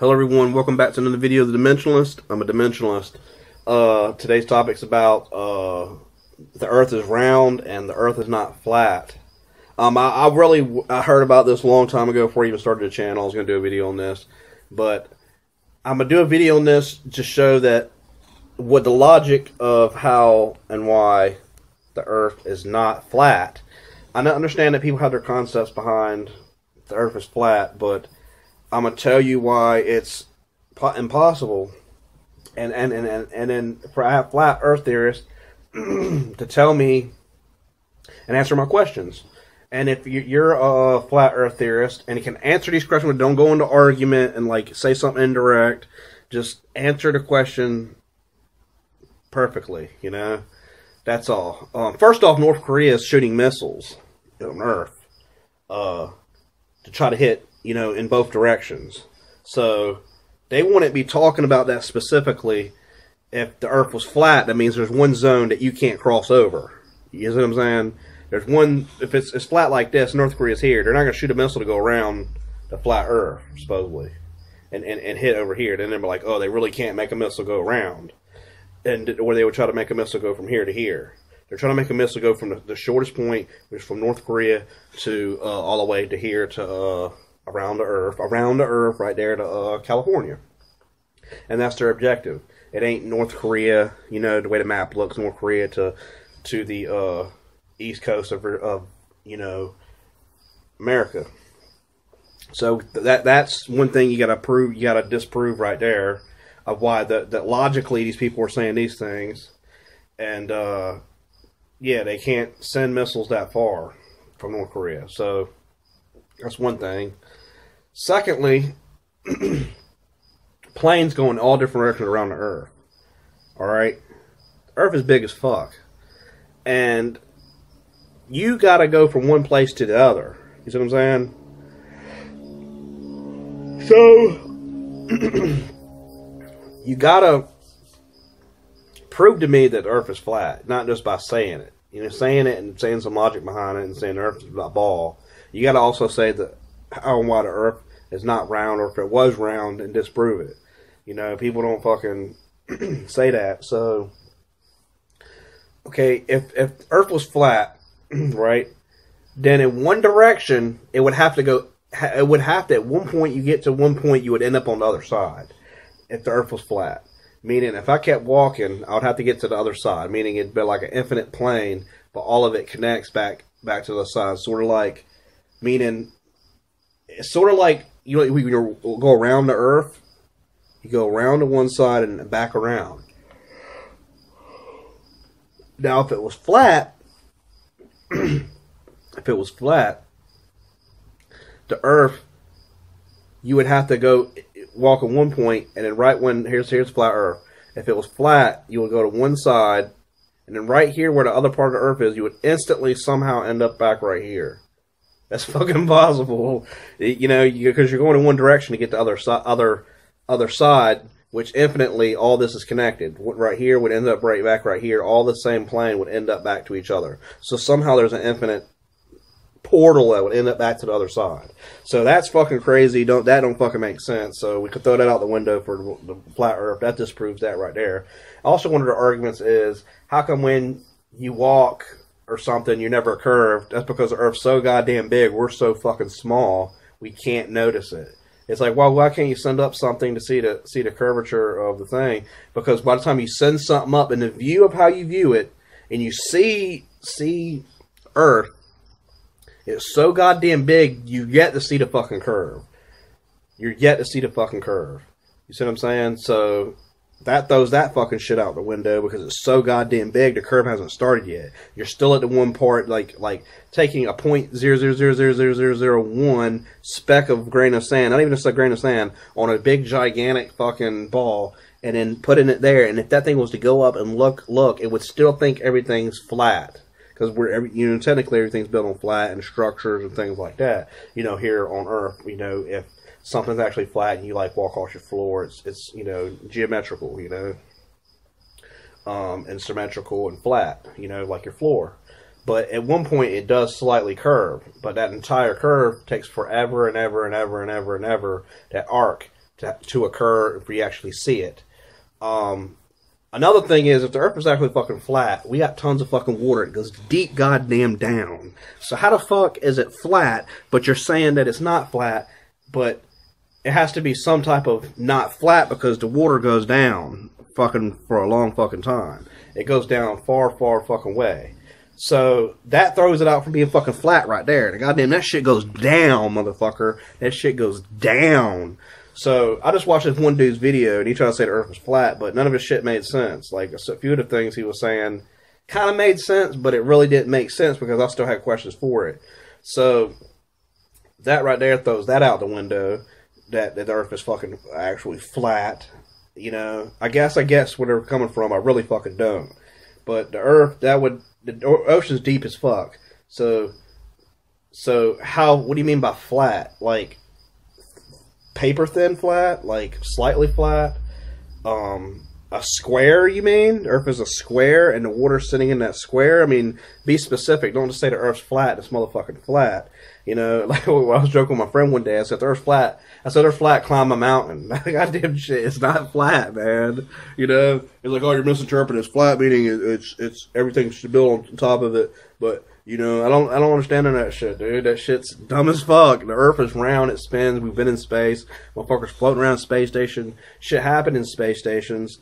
Hello everyone, welcome back to another video of The Dimensionalist. I'm a Dimensionalist. Today's topic's about the Earth is round and the Earth is not flat. I heard about this a long time ago before I even started the channel. I was going to do a video on this. But I'm going to do a video on this to show that what the logic of how and why the Earth is not flat. I understand that people have their concepts behind the Earth is flat, but I'm gonna tell you why it's impossible, and then for a flat Earth theorist to tell me and answer my questions. And if you're a flat Earth theorist and you can answer these questions, don't go into argument and like say something indirect. Just answer the question perfectly. You know, that's all. First off, North Korea is shooting missiles on Earth to try to hit, you know, in both directions. So they wouldn't be talking about that specifically. If the Earth was flat, that means there's one zone that you can't cross over. You know what I'm saying? There's one, if it's flat like this, North Korea's here, they're not going to shoot a missile to go around the flat Earth, supposedly, and hit over here. Then they're like, oh, they really can't make a missile go around. Or they would try to make a missile go from here to here. They're trying to make a missile go from the shortest point, which is from North Korea to all the way to here to around the Earth, right there to California. And that's their objective. It ain't North Korea, you know, the way the map looks, North Korea to the east coast of you know, America. So that's one thing you got to disprove right there of why that logically these people are saying these things. And yeah, they can't send missiles that far from North Korea. So that's one thing. Secondly, planes go in all different directions around the Earth. Alright? Earth is big as fuck. And you gotta go from one place to the other. You see what I'm saying? So, you gotta prove to me that the Earth is flat, not just by saying it. You know, saying it and saying some logic behind it and saying the Earth is a ball. You gotta also say that how and why the Earth is not round, or if it was round, and disprove it. You know, people don't fucking say that. So, okay, if Earth was flat, right, then in one direction, it would have to go, it would have to, at one point, you get to one point, you would end up on the other side, if the Earth was flat. Meaning, if I kept walking, I would have to get to the other side. Meaning, it'd be like an infinite plane, but all of it connects back to the side. Sort of like, meaning, it's sort of like, you know, you go around the Earth, you go around to one side and back around. Now, if it was flat, the Earth, you would have to go walk at one point, and then right when here's flat Earth. If it was flat, you would go to one side, and then right here where the other part of the Earth is, you would instantly somehow end up back right here. That's fucking impossible, you know, because you're going in one direction to get the other side, which infinitely all this is connected. Right here would end up right back right here. All the same plane would end up back to each other. So somehow there's an infinite portal that would end up back to the other side. So that's fucking crazy. That don't fucking make sense. So we could throw that out the window for the flat Earth. That disproves that right there. Also, one of the arguments is, how come when you walk or something, you're never curved? That's because the Earth's so goddamn big, we're so fucking small, we can't notice it. It's like, well, why can't you send up something to see the curvature of the thing? Because by the time you send something up in the view of how you view it, and you see Earth, it's so goddamn big, you get to see the fucking curve. You're yet to see the fucking curve. You see what I'm saying? So that throws that fucking shit out the window because it's so goddamn big, the curve hasn't started yet. You're still at the one part, like taking a 0.0000001 speck of grain of sand, not even just a grain of sand, on a big gigantic fucking ball, and then putting it there. And if that thing was to go up and look, it would still think everything's flat. Because you know, technically everything's built on flat and structures and things like that. You know, here on Earth, you know, if something's actually flat and you like walk off your floor, it's you know, geometrical, you know, and symmetrical and flat, you know, like your floor. But at one point it does slightly curve, but that entire curve takes forever and ever and ever and ever and ever, that arc to occur if we actually see it. Another thing is, if the Earth is actually fucking flat, we got tons of fucking water. It goes deep goddamn down. So how the fuck is it flat, but you're saying that it's not flat, but it has to be some type of not flat because the water goes down fucking for a long fucking time. It goes down far, far fucking way. So that throws it out from being fucking flat right there. The goddamn, that shit goes down, motherfucker. That shit goes down. So I just watched this one dude's video, and he tried to say the Earth was flat, but none of his shit made sense. Like, a few of the things he was saying kind of made sense, but it really didn't make sense because I still had questions for it. So that right there throws that out the window, that the Earth is fucking actually flat. You know, I guess where they're coming from, I really fucking don't. But the Earth, the ocean's deep as fuck. So how, what do you mean by flat? Like, paper thin flat? Like, slightly flat? A square, you mean? The Earth is a square and the water's sitting in that square? I mean, be specific. Don't just say the Earth's flat, it's motherfucking flat. You know, like I was joking with my friend one day, I said, the Earth's flat. I said, they're flat, climb a mountain. Goddamn shit, it's not flat, man. You know, it's like, oh, you're misinterpreting. It's flat, meaning it's everything should build on top of it. But, you know, I don't understand that shit, dude. That shit's dumb as fuck. The Earth is round, it spins, we've been in space. Motherfuckers floating around space station. Shit happened in space stations.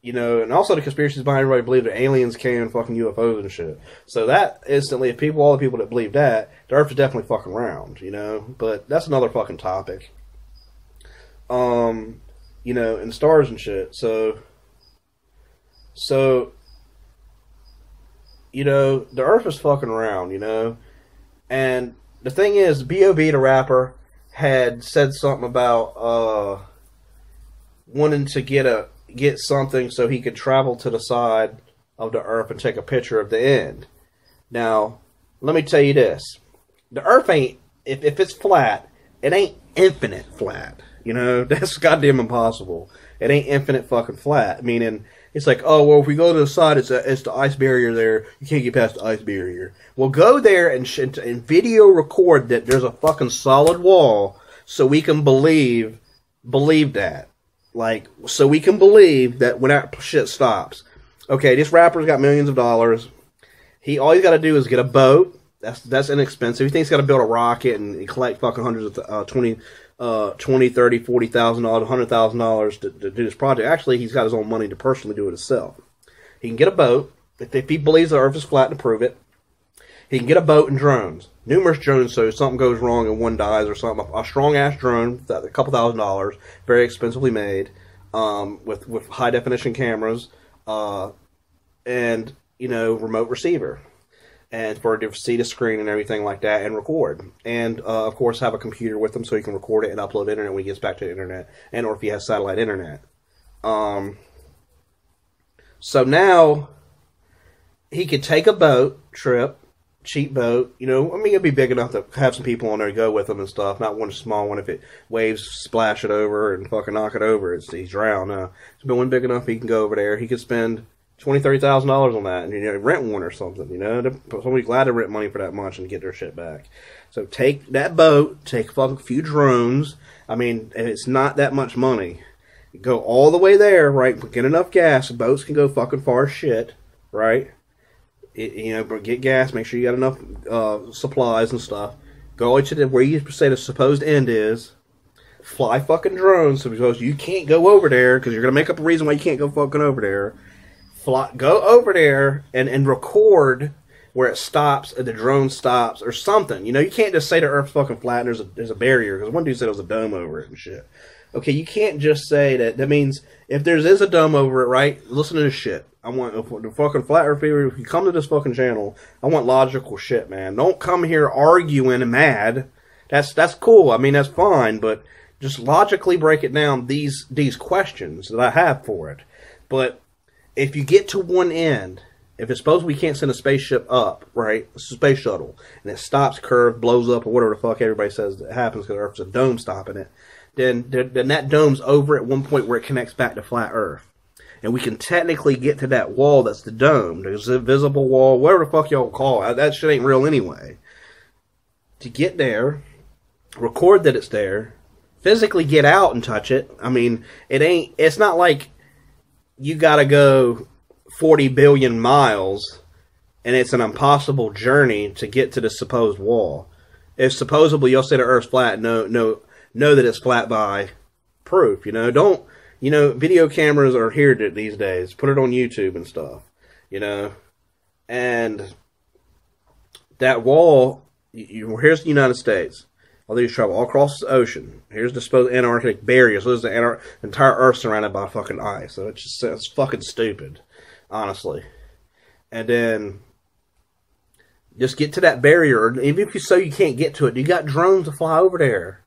You know, and also the conspiracies behind everybody believe that aliens came and fucking UFOs and shit. So that instantly, if all the people that believe that, the Earth is definitely fucking round, you know. But that's another fucking topic. You know, and stars and shit. So, you know, the Earth is fucking round, you know. And the thing is, B.O.B. the rapper had said something about wanting to get something so he could travel to the side of the Earth and take a picture of the end. Now, let me tell you this. The Earth ain't, if it's flat, it ain't infinite flat. You know, that's goddamn impossible. It ain't infinite fucking flat. Meaning, it's like, oh, well, if we go to the side, it's the ice barrier there. You can't get past the ice barrier. Well, go there and video record that there's a fucking solid wall so we can believe that. Like, so we can believe that when that shit stops. Okay, this rapper's got millions of dollars. All he's got to do is get a boat. That's inexpensive. He thinks he's got to build a rocket and collect fucking hundreds of $20,000, $30,000, $40,000, $100,000 to do this project. Actually, he's got his own money to personally do it himself. He can get a boat. If he believes the Earth is flat, to prove it, he can get a boat and drones. Numerous drones, so if something goes wrong and one dies or something. A strong-ass drone, a couple $1,000s, very expensively made, with high-definition cameras, and, you know, remote receiver. And for it to see the screen and everything like that and record. And, of course, have a computer with him so he can record it and upload it internet when he gets back to the internet. And or if he has satellite internet. So now, he could take a boat trip, cheap boat, you know, I mean, it'd be big enough to have some people on there to go with him and stuff, not one small one if it waves splash it over and fucking knock it over, he's drowned. It's been one big enough he can go over there, he could spend $20,000-$30,000 on that, and, you know, rent one or something, you know, somebody's glad to rent money for that much and get their shit back. So take that boat, take a fucking few drones, I mean, and it's not that much money. Go all the way there, right, get enough gas, boats can go fucking far as shit, right? You know, get gas, make sure you got enough supplies and stuff. Go all to where you say the supposed end is. Fly fucking drones, so because you can't go over there, because you're going to make up a reason why you can't go fucking over there. Go over there and record where it stops, and the drone stops, or something. You know, you can't just say the Earth's fucking flat and there's a barrier, because one dude said there was a dome over it and shit. Okay, you can't just say that. That means if there is a dome over it, right? Listen to this shit. I want the fucking flat Earth theory. If you come to this fucking channel, I want logical shit, man. Don't come here arguing and mad. That's cool. I mean, that's fine, but just logically break it down. These questions that I have for it. But if you get to one end, if it's supposed we can't send a spaceship up, right? It's a space shuttle, and it stops, curves, blows up, or whatever the fuck everybody says that happens because Earth's a dome stopping it. Then that dome's over at one point where it connects back to flat Earth. And we can technically get to that wall that's the dome. There's a visible wall, whatever the fuck y'all call it. That shit ain't real anyway. To get there, record that it's there, physically get out and touch it. I mean, it's not like you gotta go 40 billion miles and it's an impossible journey to get to the supposed wall. If supposedly you'll say the Earth's flat, know that it's flat by proof. Video cameras are here these days. Put it on YouTube and stuff, and that wall, here's the United States. All these travel all across the ocean. Here's the supposed Antarctic barrier. So there's the entire Earth surrounded by fucking ice. So it's fucking stupid, honestly. And then just get to that barrier. Even if you can't get to it, you got drones to fly over there.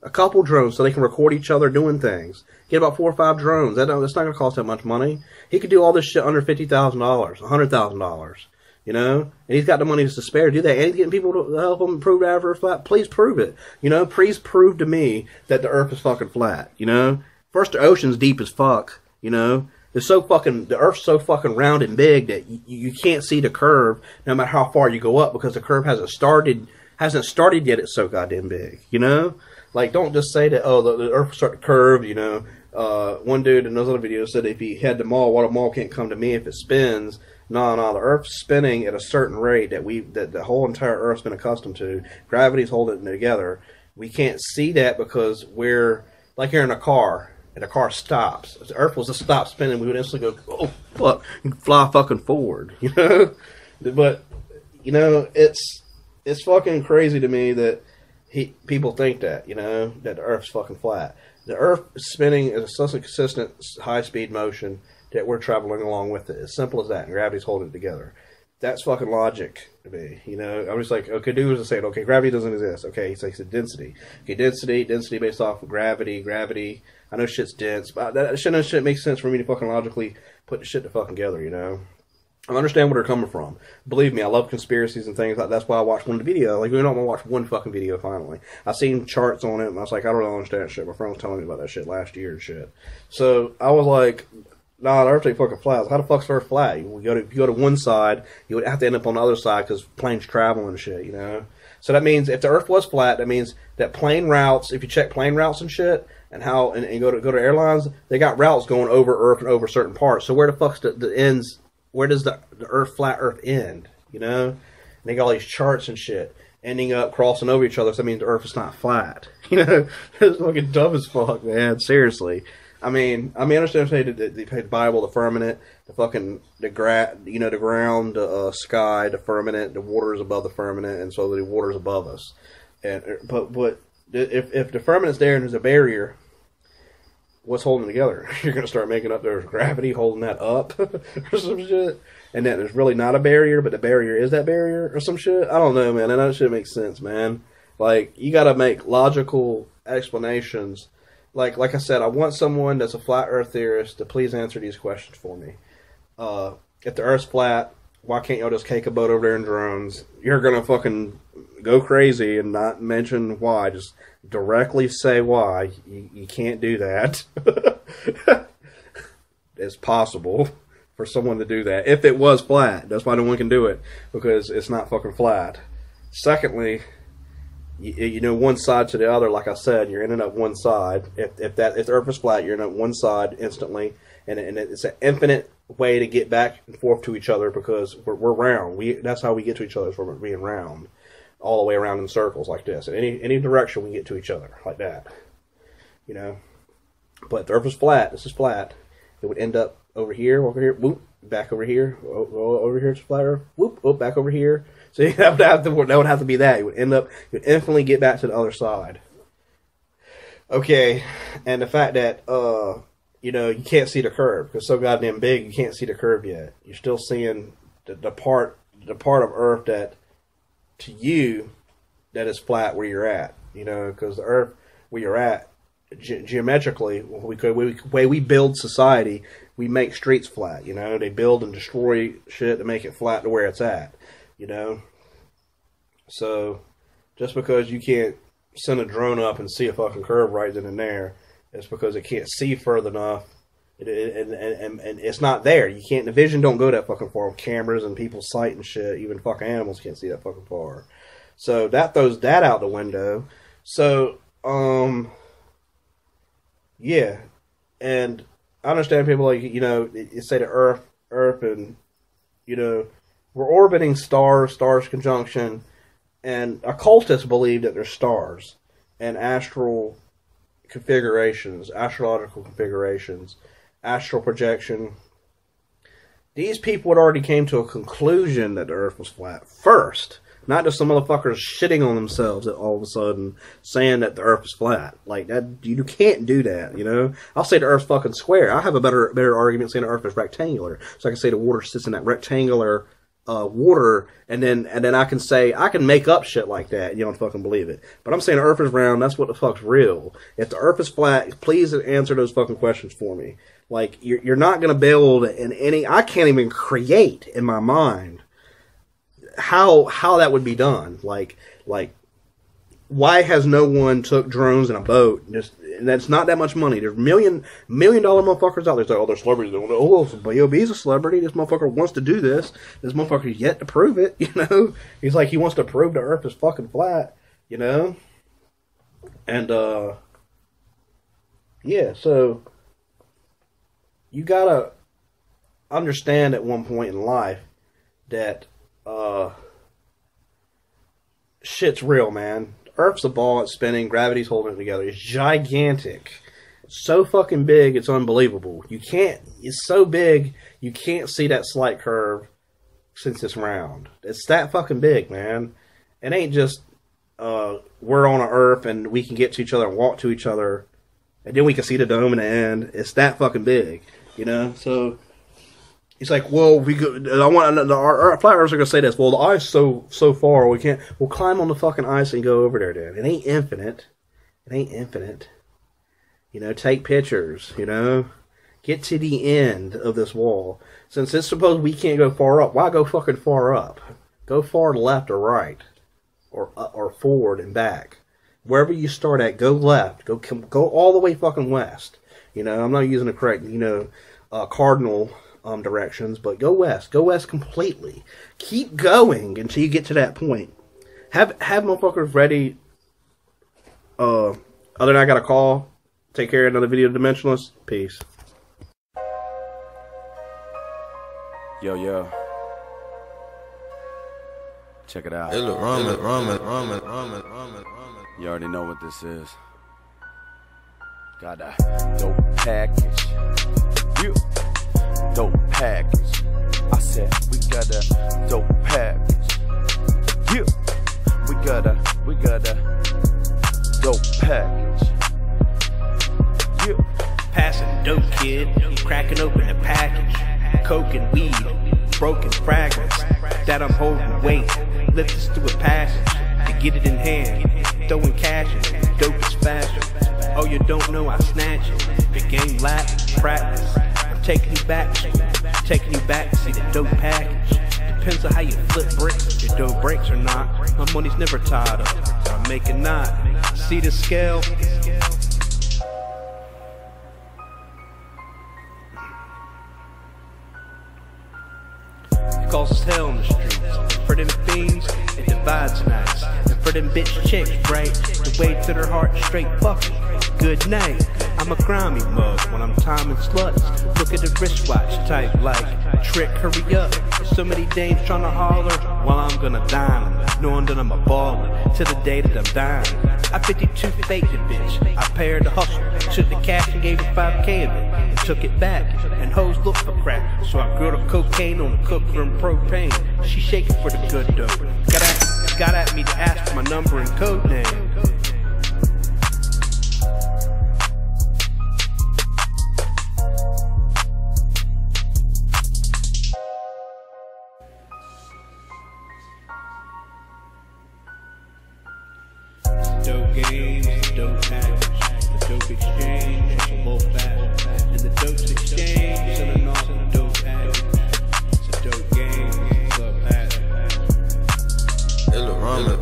A couple drones so they can record each other doing things. Get about 4 or 5 drones. That's not going to cost that much money. He could do all this shit under $50,000, $100,000. And he's got the money to spare to do that. And he's getting people to help him prove the Earth is flat. Please prove it. Please prove to me that the Earth is fucking flat. First, the ocean's deep as fuck. The Earth's so fucking round and big that you can't see the curve no matter how far you go up because the curve hasn't started yet. It's so goddamn big. Like, don't just say that, the Earth will start to curve. One dude in those other videos said if he had the mall, the mall can't come to me if it spins. No, the Earth's spinning at a certain rate that the whole entire Earth's been accustomed to. Gravity's holding it together. We can't see that because we're like you're in a car and the car stops. If the Earth was to stop spinning, we would instantly go, oh fuck, and fly fucking forward. But it's fucking crazy to me that people think that that the Earth's fucking flat. The Earth is spinning at such a consistent high-speed motion that we're traveling along with it. As simple as that. And gravity's holding it together. That's fucking logic to me. I'm just like, okay, dude was saying, okay, gravity doesn't exist. Okay, he said density. Okay, density based off of gravity. I know shit's dense, but that shit makes sense for me to fucking logically put the shit together, I understand where they're coming from. Believe me, I love conspiracies and things like that. That's why I watched one video. Like, we don't want to watch one fucking video finally. I seen charts on it, and I was like, I don't really understand that shit. My friend was telling me about that shit last year and shit. So, I was like, nah, the Earth ain't fucking flat. How the fuck's the Earth flat? If you go to one side, you would have to end up on the other side because planes travel and shit, So that means if the Earth was flat, that means that plane routes, if you check plane routes and shit, and go to airlines, they got routes going over Earth and over certain parts. So where the fuck's the ends? Where does the flat Earth end? And they got all these charts and shit ending up crossing over each other. So that means the Earth is not flat. It's fucking dumb as fuck, man. Seriously. I understand they the Bible, the firmament, the ground, the sky, the firmament, the water is above the firmament, and so the water is above us. But if the firmament's there and there's a barrier, what's holding it together? You're going to start making up there's gravity holding that up or some shit. And then there's really not a barrier, but the barrier is that barrier or some shit. I don't know, man. And that shit makes sense, man. Like, you got to make logical explanations. Like I said, I want someone that's a flat earth theorist to please answer these questions for me. If the Earth's flat, why can't y'all just take a boat over there in drones? You're going to fucking go crazy and not mention why. Just directly say why. You can't do that. It's possible for someone to do that. If it was flat, that's why no one can do it. Because it's not fucking flat. Secondly, one side to the other, like I said, you're ending up one side. If the Earth is flat, you're ending up one side instantly. And it's an infinite way to get back and forth to each other because we're round. That's how we get to each other, is from being round. All the way around in circles like this. In any direction we get to each other like that. But if the Earth was flat, this is flat, it would end up over here, whoop, back over here, over here, it's a flat Earth, whoop, back over here. So that would have to be that. You'd infinitely get back to the other side. Okay, and the fact that you can't see the curve because it's so goddamn big, you can't see the curve yet. You're still seeing the part of Earth that to you that is flat where you're at. Because the Earth where you're at geometrically, the way we build society, we make streets flat. They build and destroy shit to make it flat to where it's at. So just because you can't send a drone up and see a fucking curve right then and there, it's because it can't see further enough, and it's not there. You can't. The vision don't go that fucking far with cameras and people's sight and shit. Even fucking animals can't see that fucking far. So that throws that out the window. So Yeah, and I understand people like, you know, you say the Earth, and, you know, we're orbiting stars conjunction, and occultists believe that there's stars and astral configurations, astrological configurations, astral projection. These people had already came to a conclusion that the Earth was flat first. Not just some motherfuckers shitting on themselves all of a sudden saying that the Earth is flat. Like, that, you can't do that, you know? I'll say the Earth's fucking square. I have a better argument saying the Earth is rectangular. So I can say the water sits in that rectangular water, and then I can say, I can make up shit like that, and you don't fucking believe it. But I'm saying the Earth is round, that's what the fuck's real. If the Earth is flat, please answer those fucking questions for me. Like, you're not going to build in any, I can't even create in my mind how that would be done. Like, why has no one took drones in a boat? And that's not that much money. There's $1 million motherfuckers out there. It's like, oh, they're celebrities. Oh, B.O.B.'s a celebrity. This motherfucker wants to do this. This motherfucker's yet to prove it, you know? He's like, he wants to prove the Earth is fucking flat, you know? And, yeah, so you gotta understand at one point in life that shit's real, man. Earth's a ball, it's spinning, gravity's holding it together. It's gigantic. So fucking big, it's unbelievable. It's so big, you can't see that slight curve since it's round. It's that fucking big, man. It ain't just, we're on an Earth and we can get to each other and walk to each other, and then we can see the dome in the end. It's that fucking big, you know? So, it's like, well, our flat earthers are gonna say this. Well, the ice so far, we can't. We'll climb on the fucking ice and go over there. Then it ain't infinite. It ain't infinite. You know, take pictures. You know, get to the end of this wall. Since it's supposed we can't go far up, why go fucking far up? Go far left or right, or forward and back. Wherever you start at, go left. Go all the way fucking west. You know, I'm not using the correct, you know, cardinal directions, but go west completely. Keep going until you get to that point. Have motherfuckers ready. Other than I got a call. Take care. Another video, Dimensionalist. Peace. Yo. Check it out. It look ramen. You already know what this is. Got a dope package. You. Dope package. I said we got a dope package. Yeah, we got a dope package. Yeah, passing dope, kid. Cracking open the package. Coke and weed, broken fragments that I'm holding weight. Lift this to a passage to get it in hand. Throwing cash in dope is fashion. Oh, you don't know I snatch it. The game lap practice. Taking you back to see the dope package. Depends on how you flip bricks, your dope breaks or not. My money's never tied up, so I make a knot. See the scale? It causes hell in the streets. For them fiends, it divides nights. And for them bitch chicks, right? The way to their heart straight fucking. Good night. I'm a grimy mug when I'm timing sluts. Look at the wristwatch type like trick, hurry up. So many dames trying to holler while I'm gonna dime them, knowing that I'm a baller till the day that I'm dying. I 52 faked it, bitch. I paired the hustle, took the cash and gave her 5K of it, and took it back. And hoes look for crack, so I grilled her cocaine on the cooker and propane. She shaking for the good dope. Got at me to ask for my number and code name. Dope games, the dope package, the dope exchange, it's a low fat, and the dope's exchange, selling off the dope package. It's a dope game, it's a low package. It look ramen.